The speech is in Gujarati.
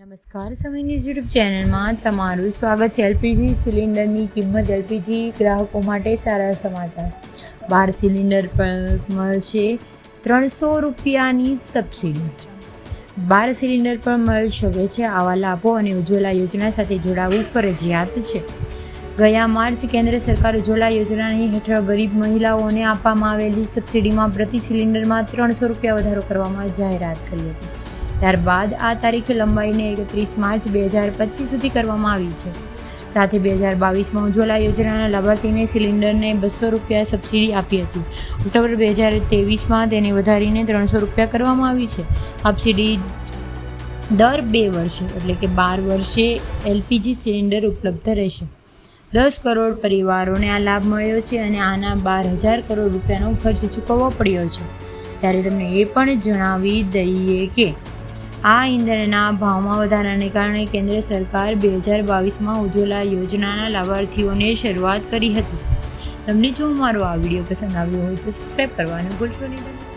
નમસ્કાર સમય ન્યૂઝ યુટ્યુબ ચેનલમાં તમારું સ્વાગત છે। એલપીજી સિલિન્ડરની કિંમત એલપીજી ગ્રાહકો માટે સારા સમાચાર। 12 સિલિન્ડર પર મળશે 300 રૂપિયાની સબસિડી। 12 સિલિન્ડર પર મળી શકે છે આવા લાભો અને ઉજ્જવલા યોજના સાથે જોડાવવું ફરજિયાત છે। ગયા માર્ચ કેન્દ્ર સરકાર ઉજ્જવલા યોજનાની હેઠળ ગરીબ મહિલાઓને આપવામાં આવેલી સબસિડીમાં પ્રતિ સિલિન્ડરમાં 300 રૂપિયા વધારો કરવામાં જાહેરાત કરી હતી। ત્યારબાદ આ તારીખ લંબાઈને 31 માર્ચ 2025 સુધી કરવામાં આવી છે। સાથે 2022માં ઉજ્જવલા યોજનાના લાભાર્થીને સિલિન્ડરને 200 રૂપિયા સબસિડી આપી હતી। ઓક્ટોબર 2023માં તેને વધારીને 300 રૂપિયા કરવામાં આવી છે। સબસિડી દર 2 વર્ષે એટલે કે 12 વર્ષે એલપીજી સિલિન્ડર ઉપલબ્ધ રહેશે। 10 કરોડ પરિવારોને આ લાભ મળ્યો છે અને આના 12,000 કરોડ રૂપિયાનો ખર્ચ ચૂકવવો પડ્યો છે। ત્યારે તમને એ પણ જણાવી દઈએ કે આ ઈંધણના ભાવમાં વધારાને કારણે કેન્દ્ર સરકાર 2022માં ઉજ્જવલા યોજનાના લાભાર્થીઓને શરૂઆત કરી હતી। તમને જો મારો આ વિડીયો પસંદ આવ્યો હોય તો સબસ્ક્રાઈબ કરવાનું ભૂલશો નહીં।